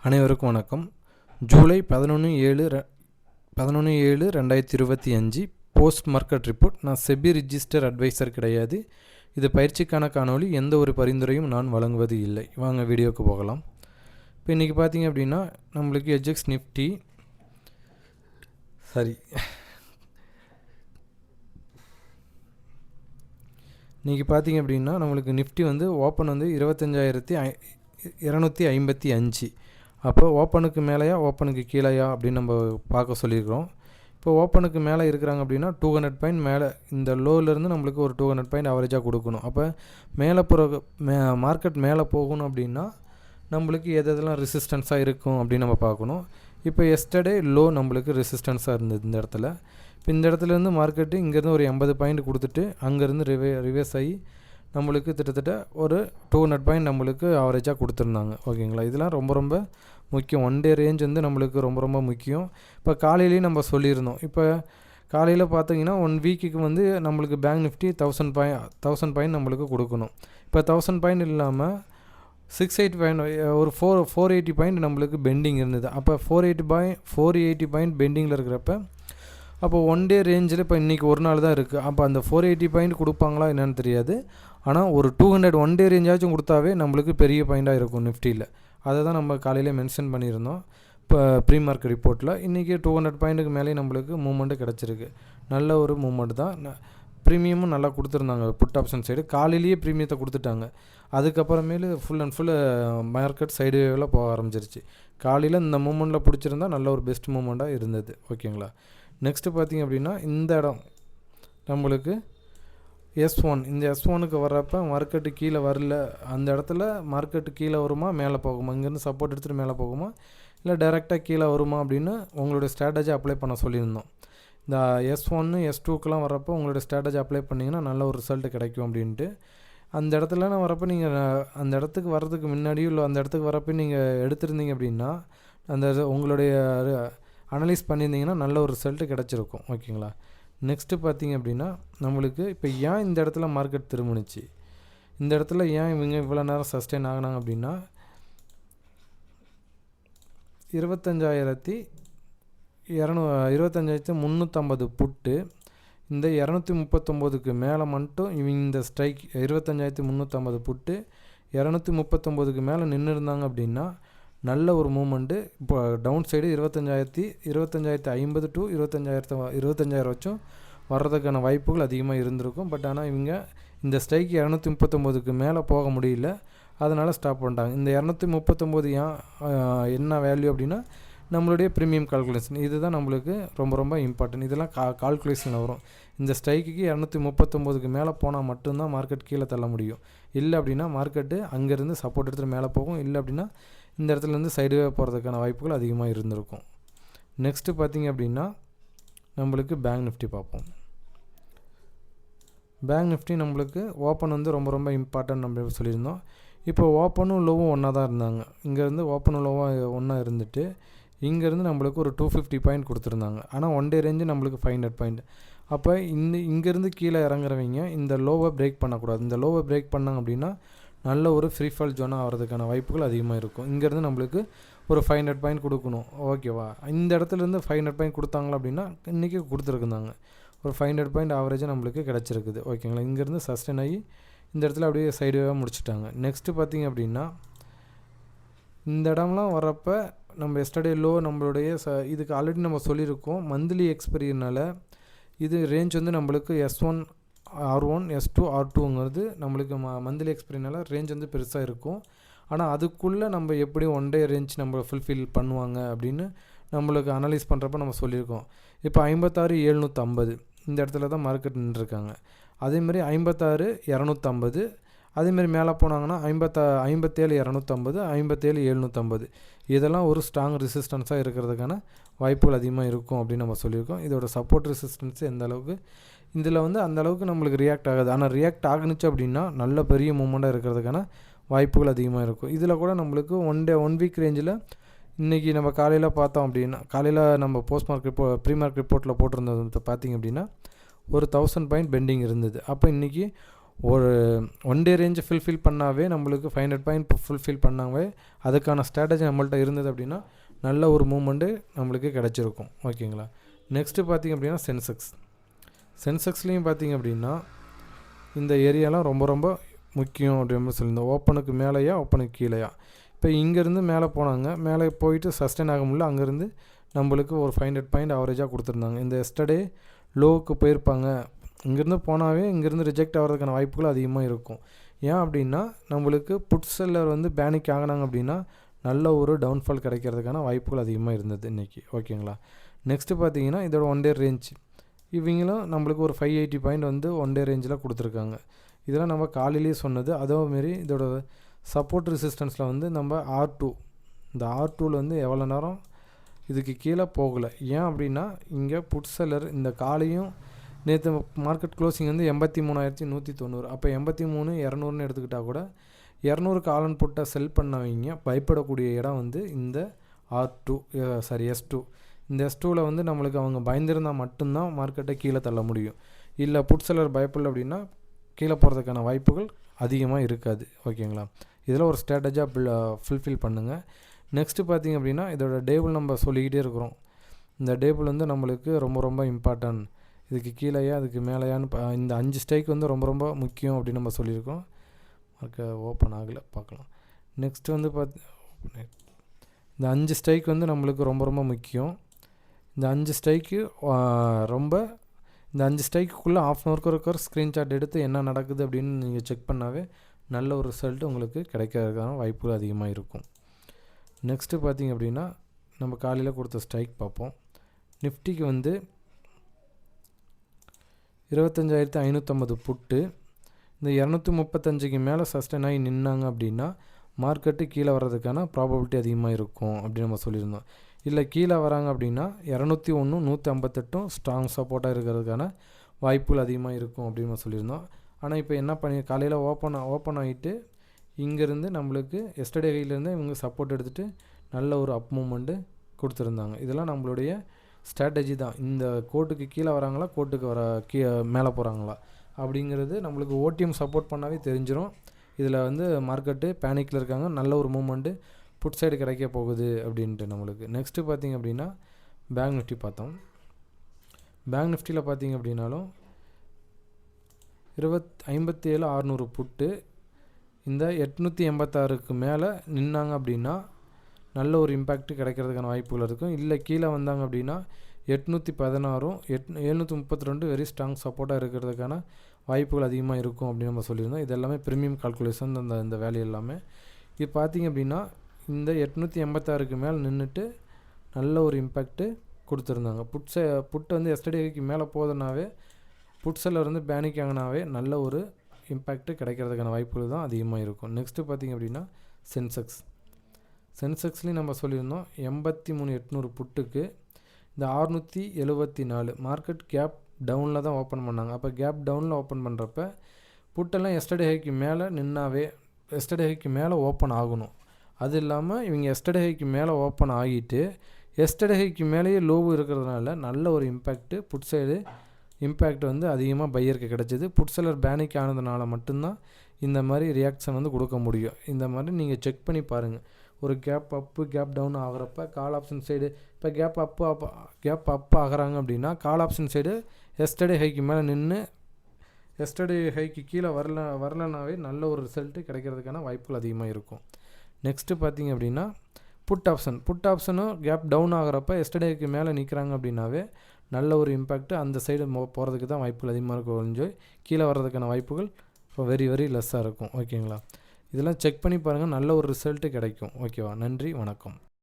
அனைவருக்கும் வணக்கம். July 11/7/2025 post market report. நான் செபி ரிஜிஸ்டர் அட்வைசர் கிடையாது. இது பயிற்சிக்கான காணொளி. எந்த ஒரு பரிந்துரையும் நான் வழங்குவது இல்லை. வாங்க வீடியோவுக்கு போகலாம். இப்போ இன்றைக்கி பார்த்தீங்க அப்படின்னா நம்மளுக்கு எஜெக்ஸ் நிஃப்டி இன்றைக்கி பார்த்தீங்க அப்படின்னா நம்மளுக்கு நிஃப்டி வந்து ஓப்பன் வந்து 25,255. அப்போ ஓப்பனுக்கு மேலேயா ஓப்பனுக்கு கீழேயா அப்படின்னு நம்ம பார்க்க சொல்லியிருக்கிறோம். இப்போ ஓப்பனுக்கு மேலே இருக்கிறாங்க அப்படின்னா 200 பாயிண்ட் மேலே, இந்த லோவிலேருந்து நம்மளுக்கு ஒரு 200 பாயிண்ட் அவரேஜாக கொடுக்கணும். அப்போ மேலே மார்க்கெட் மேலே போகணும் அப்படின்னா நம்மளுக்கு எதெல்லாம் ரெசிஸ்டன்ஸாக இருக்கும் அப்படின்னு நம்ம பார்க்கணும். இப்போ எஸ்டர்டே லோ நம்மளுக்கு ரெசிஸ்டன்ஸாக இருந்தது இந்த இடத்துல. இப்போ இந்த இடத்துலேருந்து மார்க்கெட்டு இங்கேருந்து ஒரு 80 பாயிண்ட் கொடுத்துட்டு அங்கேருந்து ரிவர்ஸ் ஆகி நம்மளுக்கு கிட்டத்தட்ட ஒரு 200 பாயிண்ட் நம்மளுக்கு ஆவரேஜாக கொடுத்துருந்தாங்க. ஓகேங்களா, இதெல்லாம் ரொம்ப ரொம்ப முக்கியம். ஒன் டே ரேஞ்ச் வந்து நம்மளுக்கு ரொம்ப ரொம்ப முக்கியம். இப்போ காலையிலேயே நம்ம சொல்லியிருந்தோம். இப்போ காலையில் பார்த்தீங்கன்னா 1 வீக்குக்கு வந்து நம்மளுக்கு பேங்க் நிஃப்டி 1000 பாயிண்ட் நம்மளுக்கு கொடுக்கணும். இப்போ 1000 பாயிண்ட் இல்லாமல் 680 பாயிண்ட் ஒரு 480 பாயிண்ட் நம்மளுக்கு பெண்டிங் இருந்தது. அப்போ 480 பாயிண்ட் பெண்டிங்கில் இருக்கிறப்ப அப்போ ஒன் டே ரேஞ்சில் இப்போ இன்றைக்கி ஒரு நாள் தான் இருக்குது. அப்போ அந்த 480 பாயிண்ட் கொடுப்பாங்களா என்னென்னு தெரியாது. ஆனால் ஒரு 200 ஒன் டே ரேஞ்சாச்சும் கொடுத்தாவே நம்மளுக்கு பெரிய பாயிண்ட்டாக இருக்கும் நிஃப்டியில். அதை தான் நம்ம காலையில் மென்ஷன் பண்ணியிருந்தோம் இப்போ ப்ரீ மார்க்கெட் ரிப்போர்ட்டில். இன்றைக்கி 200 பாயிண்ட்டுக்கு மேலே நம்மளுக்கு மூவ்மெண்ட்டு கிடச்சிருக்கு. நல்ல ஒரு மூவ்மெண்ட் தான். ப்ரீமியமும் நல்லா கொடுத்துருந்தாங்க. புட் ஆப்ஷன் சைடு காலையிலேயே ப்ரீமியத்தை கொடுத்துட்டாங்க. அதுக்கப்புறமேலு full and full market side வேவில் போக ஆரம்பிச்சிருச்சு. காலையில் இந்த மூவ்மெண்ட்டில் பிடிச்சிருந்தா நல்ல ஒரு பெஸ்ட் மூவ்மெண்ட்டாக இருந்தது. ஓகேங்களா, நெக்ஸ்ட்டு பார்த்திங்க அப்படின்னா இந்த இடம் நம்மளுக்கு S1. இந்த S1க்கு வர்றப்போ மார்க்கெட்டு கீழே வரல. அந்த இடத்துல மார்க்கெட்டு கீழே வருமா மேலே போகுமா, இங்கேருந்து சப்போர்ட் எடுத்துகிட்டு மேலே போகுமா இல்லை டைரெக்டாக கீழே வருமா அப்படின்னு உங்களுடைய ஸ்ட்ராட்டஜி அப்ளை பண்ண சொல்லியிருந்தோம். இந்த S1 S2க்கெலாம் வரப்போ உங்களுடைய ஸ்ட்ராட்டஜி அப்ளை பண்ணிங்கன்னா நல்ல ஒரு ரிசல்ட்டு கிடைக்கும் அப்படின்ட்டு. அந்த இடத்துலலாம் வரப்போ நீங்கள் அந்த இடத்துக்கு வர்றதுக்கு முன்னாடியும் இல்லை அந்த இடத்துக்கு வரப்போ நீங்கள் எடுத்திருந்தீங்க அப்படின்னா அந்த உங்களுடைய அனலைஸ் பண்ணியிருந்தீங்கன்னா நல்ல ஒரு ரிசல்ட்டு கிடச்சிருக்கும். ஓகேங்களா, நெக்ஸ்ட்டு பார்த்திங்க அப்படின்னா நம்மளுக்கு இப்போ ஏன் இந்த இடத்துல மார்க்கெட் திரும்பினுச்சு, இந்த இடத்துல ஏன் இவங்க இவ்வளோ நேரம் சஸ்டெயின் ஆகினாங்க அப்படின்னா 25,350 புட்டு இந்த 239க்கு மேலே மட்டும் இவங்க இந்த ஸ்ட்ரைக் 25,350 புட்டு 239க்கு மேலே நின்று இருந்தாங்க அப்படின்னா நல்ல ஒரு மூமெண்ட்டு. இப்போ டவுன் சைடு 25,050 டு 25,000 வச்சும் வர்றதுக்கான வாய்ப்புகள் அதிகமாக இருந்திருக்கும். பட் ஆனால் இவங்க இந்த ஸ்ட்ரைக் 239க்கு மேலே போக முடியல, அதனால் ஸ்டாப் பண்ணிட்டாங்க. இந்த 239 என்ன வேல்யூ அப்படின்னா நம்மளுடைய ப்ரீமியம் கால்குலேஷன். இதுதான் நம்மளுக்கு ரொம்ப ரொம்ப இம்பார்ட்டன்ட். இதெல்லாம் கால்குலேஷனில் வரும். இந்த ஸ்ட்ரைக்குக்கு 239க்கு மேலே போனால் மட்டும்தான் மார்க்கெட் கீழே தள்ள முடியும். இல்லை அப்படின்னா மார்க்கெட்டு அங்கேருந்து சப்போர்ட் எடுத்துகிட்டு மேலே போகும். இல்லை அப்படின்னா இந்த இடத்துலேருந்து சைடுவே போகிறதுக்கான வாய்ப்புகள் அதிகமாக இருந்திருக்கும். நெக்ஸ்ட்டு பார்த்திங்க அப்படின்னா நம்மளுக்கு பேங்க் நிஃப்டி பார்ப்போம். பேங்க் நிஃப்டி நம்மளுக்கு ஓப்பன் வந்து ரொம்ப ரொம்ப இம்பார்ட்டன்ட் நம்ம சொல்லியிருந்தோம். இப்போ ஓப்பனும் லோவும் ஒன்றா தான் இருந்தாங்க. இங்கேருந்து ஓப்பனும் லோவாக ஒன்றா இருந்துட்டு இங்கேருந்து நம்மளுக்கு ஒரு 250 பாயிண்ட் கொடுத்துருந்தாங்க. ஆனால் ஒன் டே ரேஞ்சு நம்மளுக்கு 500 பாயிண்ட். அப்போ இங்கேருந்து கீழே இறங்குறவங்க இந்த லோவை பிரேக் பண்ணக்கூடாது. இந்த லோவை பிரேக் பண்ணாங்க அப்படின்னா நல்ல ஒரு ஃப்ரீ ஃபால் ஜோனாக ஆகிறதுக்கான வாய்ப்புகள் அதிகமாக இருக்கும். இங்கேருந்து நம்மளுக்கு ஒரு 500 பாயிண்ட் கொடுக்கணும். ஓகேவா, இந்த இடத்துலேருந்து 500 பாயிண்ட் கொடுத்தாங்களா அப்படின்னா இன்றைக்கி கொடுத்துருக்குறாங்க. ஒரு 500 பாயிண்ட் ஆவரேஜாக நம்மளுக்கு கிடச்சிருக்குது. ஓகேங்களா, இங்கேருந்து சஸ்டெயின் ஆகி இந்த இடத்துல அப்படியே சைடுவாக முடிச்சுட்டாங்க. நெக்ஸ்ட்டு பார்த்திங்க அப்படின்னா இந்த இடம்லாம் வரப்போ நம்ம எஸ்டர்டே லோ நம்மளுடைய இதுக்கு ஆல்ரெடி நம்ம சொல்லியிருக்கோம். மந்த்லி எக்ஸ்பீரியனால் இது ரேஞ்ச் வந்து நம்மளுக்கு S1 R1 S2 R2ங்கிறது நம்மளுக்கு மந்த்லி எக்ஸ்பீரியனால் ரேஞ்ச் வந்து பெருசாக இருக்கும். ஆனால் அதுக்குள்ளே நம்ம எப்படி ஒன் டே ரேஞ்ச் நம்ம ஃபுல்ஃபில் பண்ணுவாங்க அப்படின்னு நம்மளுக்கு அனலைஸ் பண்ணுறப்ப நம்ம சொல்லியிருக்கோம். இப்போ 56,750 இந்த இடத்துல தான் மார்க்கெட் நின்றுருக்காங்க. அதேமாதிரி 56,250 அதேமாதிரி மேலே போனாங்கன்னா 57,250 57,750 இதெல்லாம் ஒரு ஸ்ட்ராங் ரெசிஸ்டன்ஸாக இருக்கிறதுக்கான வாய்ப்புகள் அதிகமாக இருக்கும் அப்படின்னு நம்ம சொல்லியிருக்கோம். இதோட சப்போர்ட் ரெசிஸ்டன்ஸ் எந்த அளவுக்கு இதில் வந்து அந்த அளவுக்கு நம்மளுக்கு ரியாக்ட் ஆகாது. ஆனால் ரியாக்ட் ஆகுனுச்சு அப்படின்னா நல்ல பெரிய மூமெண்ட்டாக இருக்கிறதுக்கான வாய்ப்புகள் அதிகமாக இருக்கும். இதில் கூட நம்மளுக்கு ஒன் வீக் ரேஞ்சில் இன்றைக்கி நம்ம காலையில் பார்த்தோம் அப்படின்னா காலையில் நம்ம போஸ்ட் மார்க்கெட் ப்ரீ மார்க்கெட் ரிப்போர்ட்டில் போட்டிருந்தது பார்த்திங்க அப்படின்னா ஒரு 1000 பாயிண்ட் பெண்டிங் இருந்தது. அப்போ இன்றைக்கி ஒரு ஒன் டே ரேஞ்சு ஃபுல்ஃபில் பண்ணாவே நம்மளுக்கு 500 பாயிண்ட் ஃபுல்ஃபில் பண்ணாவே அதுக்கான ஸ்ட்ராட்டஜி நம்மள்ட்ட இருந்தது அப்படின்னா நல்ல ஒரு மூமெண்ட்டு நம்மளுக்கு கிடச்சிருக்கும். ஓகேங்களா. நெக்ஸ்ட்டு பார்த்திங்க அப்படின்னா சென்செக்ஸ்லேயும் பார்த்திங்க அப்படின்னா இந்த ஏரியாலாம் ரொம்ப ரொம்ப முக்கியம் அப்படின்னு சொல்லியிருந்தோம். ஓப்பனுக்கு மேலேயா ஓப்பனுக்கு கீழேயா. இப்போ இங்கேருந்து மேலே போனாங்க, மேலே போயிட்டு சஸ்டெயின் ஆக முடியல, அங்கேருந்து நம்மளுக்கு ஒரு 500 பாயிண்ட் ஆவரேஜாக கொடுத்துருந்தாங்க. இந்த எஸ்டர்டே லோவுக்கு போயிருப்பாங்க, இங்கேருந்து போனாவே இங்கேருந்து ரிஜெக்ட் ஆகிறதுக்கான வாய்ப்புகள் அதிகமாக இருக்கும். ஏன் அப்படின்னா நம்மளுக்கு புட் செல்லர் வந்து பேனிக் ஆகினாங்க அப்படின்னா நல்ல ஒரு டவுன்ஃபால் கிடைக்கிறதுக்கான வாய்ப்புகள் அதிகமாக இருந்தது இன்றைக்கி. ஓகேங்களா. நெக்ஸ்ட்டு பார்த்தீங்கன்னா இதோட ஒன் டே ரேஞ்ச் இவங்களும் நம்மளுக்கு ஒரு 580 பாயிண்ட் வந்து ஒன் டே ரேஞ்சில் கொடுத்துருக்காங்க. இதெல்லாம் நம்ம காலையிலேயே சொன்னது. அதேமாரி இதோட சப்போர்ட் ரெசிஸ்டன்ஸில் வந்து நம்ம R2, இந்த R2வில் வந்து எவ்வளோ நேரம் இதுக்கு கீழே போகலை. ஏன் அப்படின்னா இங்கே புட் செல்லர் இந்த காலையும் நேற்று மார்க்கெட் க்ளோசிங் வந்து 83,190. அப்போ 83,200ன்னு எடுத்துக்கிட்டால் கூட 200 காலன் புட்டை செல் பண்ணவங்க பயப்படக்கூடிய இடம் வந்து இந்த S2. இந்த S2வில் வந்து நம்மளுக்கு அவங்க பயந்துருந்தால் மட்டும்தான் மார்க்கெட்டை கீழே தள்ள முடியும். இல்லை புட் செல்லர் பயப்படல அப்படின்னா கீழே போகிறதுக்கான வாய்ப்புகள் அதிகமாக இருக்காது. ஓகேங்களா. இதில் ஒரு ஸ்ட்ராட்டஜியாக ஃபுல்ஃபில் பண்ணுங்கள். நெக்ஸ்ட்டு பார்த்திங்க அப்படின்னா இதோட டேபிள் நம்ம சொல்லிக்கிட்டே இருக்கிறோம். இந்த டேபிள் வந்து நம்மளுக்கு ரொம்ப ரொம்ப இம்பார்ட்டன்ட். இதுக்கு கீழேயா அதுக்கு மேலேயான்னு இந்த 5 ஸ்ட்ரைக் வந்து ரொம்ப ரொம்ப முக்கியம் அப்படின்னு நம்ம சொல்லியிருக்கோம். ஓப்பன் ஆகலை, பார்க்கலாம். நெக்ஸ்ட்டு வந்து இந்த 5 ஸ்ட்ரைக் வந்து நம்மளுக்கு ரொம்ப ரொம்ப முக்கியம். இந்த 5 ஸ்ட்ரைக்கு இந்த 5 ஸ்ட்ரைக்குள்ளே ½ அன் ஹவருக்கு ஒரு ஸ்க்ரீன்ஷாட் எடுத்து என்ன நடக்குது அப்படின்னு நீங்கள் செக் பண்ணாவே நல்ல ஒரு ரிசல்ட் உங்களுக்கு கிடைக்கிறதுக்கான வாய்ப்புகள் அதிகமாக இருக்கும். நெக்ஸ்ட்டு பார்த்திங்க அப்படின்னா நம்ம காலையில் கொடுத்த ஸ்ட்ரைக் பார்ப்போம். நிஃப்டிக்கு வந்து 25,550 புட்டு இந்த 235க்கு மேலே சஸ்டெயின் ஆகி நின்னாங்க அப்படின்னா மார்க்கெட்டு கீழே வர்றதுக்கான ப்ராபபிலிட்டி அதிகமாக இருக்கும் அப்படின்னு நம்ம சொல்லியிருந்தோம். இல்லை கீழே வராங்க அப்படின்னா 201, 158 ஸ்ட்ராங் சப்போர்ட்டாக இருக்கிறதுக்கான வாய்ப்புகள் அதிகமாக இருக்கும் அப்படின்னு நம்ம சொல்லியிருந்தோம். ஆனால் இப்போ என்ன காலையில் ஓப்பன் ஆகிட்டு இங்கேருந்து நம்மளுக்கு எஸ்டர்டே ஹைலேருந்து இவங்க சப்போர்ட் எடுத்துகிட்டு நல்ல ஒரு அப் மூமெண்ட்டு கொடுத்துருந்தாங்க. இதெல்லாம் நம்மளுடைய ஸ்ட்ராட்டஜி தான். இந்த கோட்டுக்கு கீழே வராங்களா, கோட்டுக்கு மேலே போகிறாங்களா அப்படிங்கிறது நம்மளுக்கு ஓடிஎம் சப்போர்ட் பண்ணாவே தெரிஞ்சிடும். இதில் வந்து மார்க்கெட்டு பேனிக்கில் இருக்காங்க, நல்ல ஒரு மூமெண்ட்டு புட் சைடு கிடைக்க போகுது அப்படின்ட்டு நம்மளுக்கு. நெக்ஸ்ட்டு பார்த்திங்க அப்படின்னா பேங்க் நிஃப்டி பார்த்தோம். பேங்க் நிஃப்டியில் பார்த்திங்க அப்படின்னாலும் 57,600 புட்டு இந்த 886க்கு மேலே நின்னாங்க அப்படின்னா நல்ல ஒரு இம்பேக்ட் கிடைக்கிறதுக்கான வாய்ப்புகள் இருக்கும். இல்லை கீழே வந்தாங்க அப்படின்னா 816, 732 வெரி ஸ்ட்ராங் சப்போர்ட்டாக இருக்கிறதுக்கான வாய்ப்புகள் அதிகமாக இருக்கும் அப்படின்னு நம்ம சொல்லியிருந்தோம். இது எல்லாமே ப்ரீமியம் கால்குலேஷன் இந்த வேல்யூ எல்லாமே. இது பார்த்திங்க அப்படின்னா இந்த 886க்கு மேலே நின்றுட்டு நல்ல ஒரு இம்பேக்ட்டு கொடுத்துருந்தாங்க. புட்டு வந்து எஸ்டர்டேக்கு மேலே போகுதுனாவே புட் செல்லர் வந்து பேனிக் ஆகினாவே நல்ல ஒரு இம்பேக்ட்டு கிடைக்கிறதுக்கான வாய்ப்புகள் தான் அதிகமாக இருக்கும். நெக்ஸ்ட்டு பார்த்திங்க அப்படின்னா சென்செக்ஸ்லேயும் நம்ம சொல்லியிருந்தோம் 83,800 புட்டுக்கு இந்த 674 மார்க்கெட் கேப் டவுனில் தான் ஓப்பன் பண்ணாங்க. அப்போ கேப் டவுனில் ஓப்பன் பண்ணுறப்ப புட்டெல்லாம் எஸ்டர்டே ஹைக்கு மேலே நின்னாவே எஸ்டர்டே ஹைக்கு மேலே ஓப்பன் ஆகணும். அது இல்லாமல் இவங்க எஸ்டர்டே ஹைக்கு மேலே ஓப்பன் ஆகிட்டு எஸ்டர்டே ஹைக்கு மேலேயே லோவு இருக்கிறதுனால நல்ல ஒரு இம்பேக்ட்டு புட் சைடு இம்பேக்ட் வந்து அதிகமாக பையருக்கு கிடச்சிது. புட் செல்லர் பேனிக் ஆனதுனால மட்டும்தான் இந்த மாதிரி ரியாக்ஷன் வந்து கொடுக்க முடியும். இந்த மாதிரி நீங்கள் செக் பண்ணி பாருங்கள். ஒரு கேப் அப்பு கேப் டவுன் ஆகிறப்ப கால் ஆப்ஷன் சைடு இப்போ கேப் அப்பு ஆகிறாங்க அப்படின்னா கால் ஆப்ஷன் சைடு எஸ்டர்டே ஹைக்கு மேலே நின்று எஸ்டர்டே ஹைக்கு கீழே வரலனாவே நல்ல ஒரு ரிசல்ட்டு கிடைக்கிறதுக்கான வாய்ப்புகள் அதிகமாக இருக்கும். நெக்ஸ்ட்டு பார்த்திங்க அப்படின்னா புட் ஆப்ஷனும் கேப் டவுன் ஆகிறப்ப எஸ்டர்டேக்கு மேலே நிற்கிறாங்க அப்படின்னாவே நல்ல ஒரு இம்பேக்ட்டு அந்த சைடு போகிறதுக்கு தான் வாய்ப்புகள் அதிகமாக இருக்கும். கீழே வர்றதுக்கான வாய்ப்புகள் வெரி வெரி லெஸ்ஸாக இருக்கும். ஓகேங்களா. இதெல்லாம் செக் பண்ணி பாருங்கள், நல்ல ஒரு ரிசல்ட்டு கிடைக்கும். ஓகேவா. நன்றி, வணக்கம்.